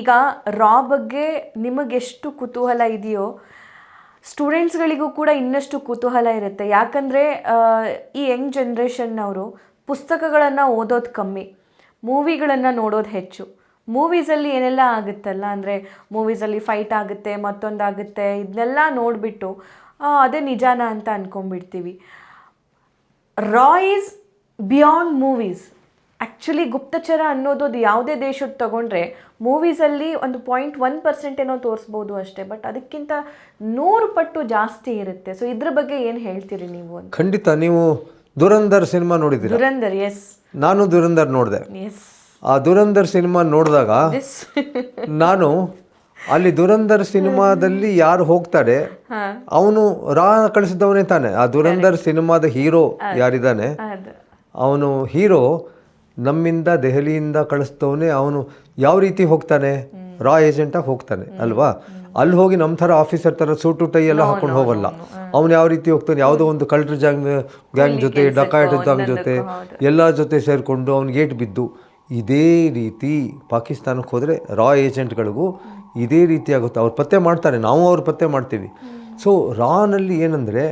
ಈಗ ರಾ ಬಗ್ಗೆ ನಿಮಗೆಷ್ಟು ಕುತೂಹಲ ಇದೆಯೋ ಸ್ಟೂಡೆಂಟ್ಸ್ಗಳಿಗೂ ಕೂಡ ಇನ್ನಷ್ಟು ಕುತೂಹಲ ಇರುತ್ತೆ. ಯಾಕಂದರೆ ಈ ಯಂಗ್ ಜನ್ರೇಷನ್ನವರು ಪುಸ್ತಕಗಳನ್ನು ಓದೋದು ಕಮ್ಮಿ, ಮೂವಿಗಳನ್ನು ನೋಡೋದು ಹೆಚ್ಚು. ಮೂವೀಸಲ್ಲಿ ಏನೆಲ್ಲ ಆಗುತ್ತಲ್ಲ, ಅಂದರೆ ಮೂವೀಸಲ್ಲಿ ಫೈಟ್ ಆಗುತ್ತೆ, ಮತ್ತೊಂದಾಗುತ್ತೆ, ಇದನ್ನೆಲ್ಲ ನೋಡಿಬಿಟ್ಟು ಅದೇ ನಿಜಾನ ಅಂತ ಅಂದ್ಕೊಂಡ್ಬಿಡ್ತೀವಿ. ರಾ ಈಸ್ ಬಿಯಾಂಡ್ ಮೂವೀಸ್. ಆ್ಯಕ್ಚುಲಿ ಗುಪ್ತಚರ ಅನ್ನೋದು ಅದು ಯಾವುದೇ ದೇಶದ ತಗೊಂಡ್ರೆ ಮೂವೀಸಲ್ಲಿ ಒಂದು 0.1% ಏನೋ ತೋರಿಸ್ಬೋದು ಅಷ್ಟೇ, ಬಟ್ ಅದಕ್ಕಿಂತ 100 ಪಟ್ಟು ಜಾಸ್ತಿ ಇರುತ್ತೆ. ಸೊ ಇದ್ರ ಬಗ್ಗೆ ಏನು ಹೇಳ್ತೀರಿ ನೀವು ಅಂತ? ಖಂಡಿತ. ನೀವು ದುರಂಧರ್ ಸಿನಿಮಾ ನೋಡಿದ್ದೀರಾ? ದುರಂಧರ್, ಎಸ್. ನಾನು ದುರಂಧರ್ ನೋಡಿದೆ. ಎಸ್. ಆ ದುರಂಧರ್ ಸಿನಿಮಾ ನೋಡಿದಾಗ ನಾನು ಅಲ್ಲಿ ದುರಂಧರ್ ಸಿನಿಮಾದಲ್ಲಿ ಯಾರು ಹೋಗ್ತಾರೆ ಅವನು ರಾ ಕಳಿಸಿದವನೇ ತಾನೆ. ಆ ದುರಂಧರ್ ಸಿನಿಮಾದ ಹೀರೋ ಯಾರಿದ್ದಾನೆ, ಅವನು ಹೀರೋ ನಮ್ಮಿಂದ ದೆಹಲಿಯಿಂದ ಕಳಿಸ್ತವನೇ. ಅವನು ಯಾವ ರೀತಿ ಹೋಗ್ತಾನೆ, ರಾ ಏಜೆಂಟಾಗಿ ಹೋಗ್ತಾನೆ ಅಲ್ವಾ. ಅಲ್ಲಿ ಹೋಗಿ ನಮ್ಮ ಥರ ಆಫೀಸರ್ ಥರ ಸೂಟು ಟೈ ಎಲ್ಲ ಹಾಕೊಂಡು ಹೋಗಲ್ಲ. ಅವನು ಯಾವ ರೀತಿ ಹೋಗ್ತಾನೆ, ಯಾವುದೋ ಒಂದು ಕಳ್ಳರ ಗ್ಯಾಂಗ್ ಜೊತೆ, ಡಕಾಯಿಟ್ ಗ್ಯಾಂಗ್ ಜೊತೆ, ಎಲ್ಲ ಜೊತೆ ಸೇರಿಕೊಂಡು ಅವ್ನಿಗೆ ಏಟು ಬಿದ್ದು. ಇದೇ ರೀತಿ ಪಾಕಿಸ್ತಾನಕ್ಕೆ ಹೋದರೆ ರಾ ಏಜೆಂಟ್ಗಳಿಗೂ ಇದೇ ರೀತಿ ಆಗುತ್ತೆ. ಅವ್ರು ಪತ್ತೆ ಮಾಡ್ತಾರೆ, ನಾವು ಅವ್ರು ಪತ್ತೆ ಮಾಡ್ತೀವಿ. ಸೊ ರಾನಲ್ಲಿ ಏನಂದರೆ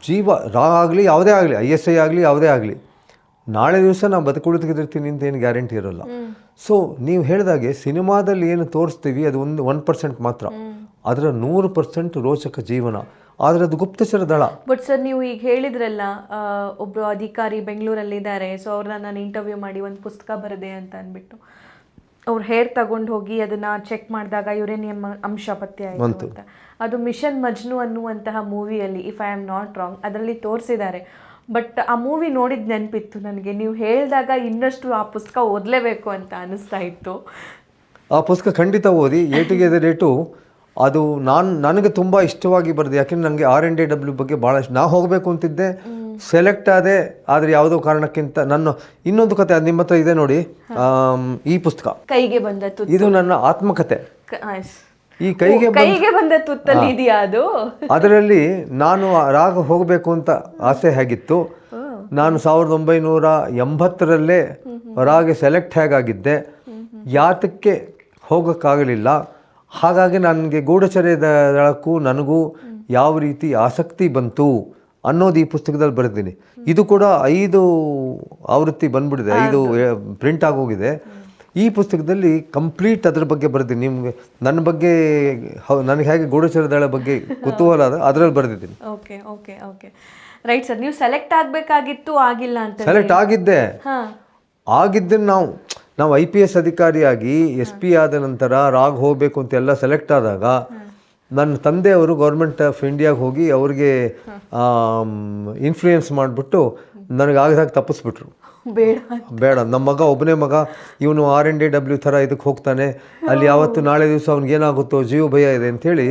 ಜೀವ, ರಾ ಆಗಲಿ ಯಾವುದೇ ಆಗಲಿ, ISI ಆಗಲಿ ಯಾವುದೇ ಆಗಲಿ, ನಾಳೆ ದಿವಸ ನಾನು ಬದುಕುಳಿತಿರ್ತೀನಿ ಅಂತ ಏನು ಗ್ಯಾರಂಟಿ ಇರೋಲ್ಲ. ಸೊ ನೀವು ಹೇಳಿದಾಗೆ ಸಿನಿಮಾದಲ್ಲಿ ಏನು ತೋರಿಸ್ತೀವಿ ಅದು 1% ಮಾತ್ರ, ಅದರ 100% ರೋಚಕ ಜೀವನ. ಆದರೆ ಅದು ಗುಪ್ತಚರ ದಳ. ಬಟ್ ಸರ್, ನೀವು ಈಗ ಹೇಳಿದ್ರಲ್ಲ, ಒಬ್ಬರು ಅಧಿಕಾರಿ ಬೆಂಗಳೂರಲ್ಲಿದ್ದಾರೆ, ಸೊ ಅವ್ರನ್ನ ನಾನು ಇಂಟರ್ವ್ಯೂ ಮಾಡಿ ಒಂದು ಪುಸ್ತಕ ಬರೆದೆ ಅಂತ ಅಂದ್ಬಿಟ್ಟು ಅವ್ರು ಹೇರ್ ತಗೊಂಡು ಹೋಗಿ ಅದನ್ನು ಚೆಕ್ ಮಾಡಿದಾಗ ಯುರೇನಿಯಂ ಅಂಶ ಪತ್ತೆ ಆಯಿತು ಅಂತ. ಅದು ಮಿಷನ್ ಮಜ್ನು ಅನ್ನುವಂತಹ ಮೂವಿಯಲ್ಲಿ, if I am not wrong, ಅದರಲ್ಲಿ ತೋರಿಸಿದ್ದಾರೆ. ಬಟ್ ಆ ಮೂವಿ ನೋಡಿದ ನೆನಪಿತ್ತು ನನಗೆ. ನೀವು ಹೇಳಿದಾಗ ಇನ್ನಷ್ಟು ಆ ಪುಸ್ತಕ ಓದಲೇಬೇಕು ಅಂತ ಅನಿಸ್ತಾ ಇತ್ತು. ಆ ಪುಸ್ತಕ ಖಂಡಿತ ಓದಿ. ಏಟಿಗೆ ರೇಟು ಅದು ನನಗೆ ತುಂಬ ಇಷ್ಟವಾಗಿ ಬರೆದೆ. ಯಾಕೆಂದರೆ ನನಗೆ RNDW ಬಗ್ಗೆ ಭಾಳಷ್ಟು, ನಾ ಹೋಗಬೇಕು ಅಂತಿದ್ದೆ, ಸೆಲೆಕ್ಟ್ ಆದೆ. ಆದರೆ ಯಾವುದೋ ಕಾರಣಕ್ಕಿಂತ ನನ್ನ ಇನ್ನೊಂದು ಕತೆ ಅದು ನಿಮ್ಮ ಹತ್ರ ಇದೆ ನೋಡಿ, ಈ ಪುಸ್ತಕ ಕೈಗೆ ಬಂದ ಇದು ನನ್ನ ಆತ್ಮಕತೆ. ಈ ಕೈಗೆ ಬಂದ ತುತ್ತಲ್ಲಿ ಇದೆಯಾ ಅದು? ಅದರಲ್ಲಿ ನಾನು ರಾಗ ಹೋಗಬೇಕು ಅಂತ ಆಸೆ ಹೇಗಿತ್ತು. ನಾನು 1980ರಲ್ಲೇ ರಾಗೆ ಸೆಲೆಕ್ಟ್ ಹೇಗಾಗಿದ್ದೆ, ಯಾತಕ್ಕೆ ಹೋಗೋಕ್ಕಾಗಲಿಲ್ಲ. ಹಾಗಾಗಿ ನನಗೆ ಗೂಢಚರ್ಯ ದಳಕ್ಕೂ ನನಗೂ ಯಾವ ರೀತಿ ಆಸಕ್ತಿ ಬಂತು ಅನ್ನೋದು ಈ ಪುಸ್ತಕದಲ್ಲಿ ಬರೆದಿದ್ದೀನಿ. ಇದು ಕೂಡ 5 ಆವೃತ್ತಿ ಬಂದ್ಬಿಟ್ಟಿದೆ, 5 ಪ್ರಿಂಟ್ ಆಗೋಗಿದೆ. ಈ ಪುಸ್ತಕದಲ್ಲಿ ಕಂಪ್ಲೀಟ್ ಅದ್ರ ಬಗ್ಗೆ ಬರೆದಿದ್ದೀನಿ. ನಿಮಗೆ ನನ್ನ ಬಗ್ಗೆ, ನನಗೆ ಹೇಗೆ ಗೂಢಚರ ದಳ ಬಗ್ಗೆ ಕುತೂಹಲ ಅದ, ಅದರಲ್ಲಿ ಬರೆದಿದ್ದೀನಿ. Okay okay okay right sir. ನೀವು ಸೆಲೆಕ್ಟ್ ಆಗಬೇಕಾಗಿತ್ತು, ಆಗಿಲ್ಲ ಅಂತ. ಸೆಲೆಕ್ಟ್ ಆಗಿದ್ದೆ. ನಾವು IPS ಅಧಿಕಾರಿಯಾಗಿ SP ಆದ ನಂತರ ರಾಗ್ ಹೋಗಬೇಕು ಅಂತ ಎಲ್ಲ ಸೆಲೆಕ್ಟ್ ಆದಾಗ ನನ್ನ ತಂದೆಯವರು ಗೌರ್ಮೆಂಟ್ ಆಫ್ ಇಂಡಿಯಾಗೆ ಹೋಗಿ ಅವ್ರಿಗೆ ಇನ್ಫ್ಲೂಯೆನ್ಸ್ ಮಾಡಿಬಿಟ್ಟು ನನಗಾಗದಾಗ ತಪ್ಪಿಸ್ಬಿಟ್ರು. ಬೇಡ, ನಮ್ಮ ಮಗ ಒಬ್ಬನೇ ಮಗ, ಇವನು RNDW ಥರ ಇದಕ್ಕೆ ಹೋಗ್ತಾನೆ, ಅಲ್ಲಿ ಯಾವತ್ತು ನಾಳೆ ದಿವಸ ಅವ್ನಿಗೇನಾಗುತ್ತೋ ಜೀವ ಭಯ ಇದೆ ಅಂಥೇಳಿ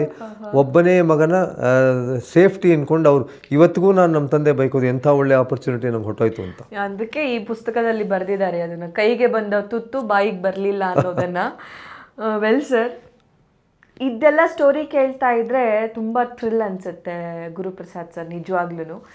ಒಬ್ಬನೇ ಮಗನ ಸೇಫ್ಟಿ ಅಂದ್ಕೊಂಡು ಅವ್ರು ಇವತ್ತಿಗೂ ನಾನು ನಮ್ಮ ತಂದೆ ಬೈಕೋದು, ಎಂಥ ಒಳ್ಳೆ ಆಪರ್ಚುನಿಟಿ ನಮ್ಗೆ ಹೊಟ್ಟೋಯ್ತು ಅಂತ. ಅದಕ್ಕೆ ಈ ಪುಸ್ತಕದಲ್ಲಿ ಬರೆದಿದ್ದಾರೆ ಅದನ್ನು, ಕೈಗೆ ಬಂದ ತುತ್ತು ಬಾಯಿಗೆ ಬರಲಿಲ್ಲ ಅನ್ನೋದನ್ನು. ವೆಲ್ ಸರ್, ಇದೆಲ್ಲ ಸ್ಟೋರಿ ಕೇಳ್ತಾ ಇದ್ರೆ ತುಂಬ ಥ್ರಿಲ್ ಅನಿಸುತ್ತೆ ಗುರುಪ್ರಸಾದ್ ಸರ್, ನಿಜವಾಗ್ಲೂ.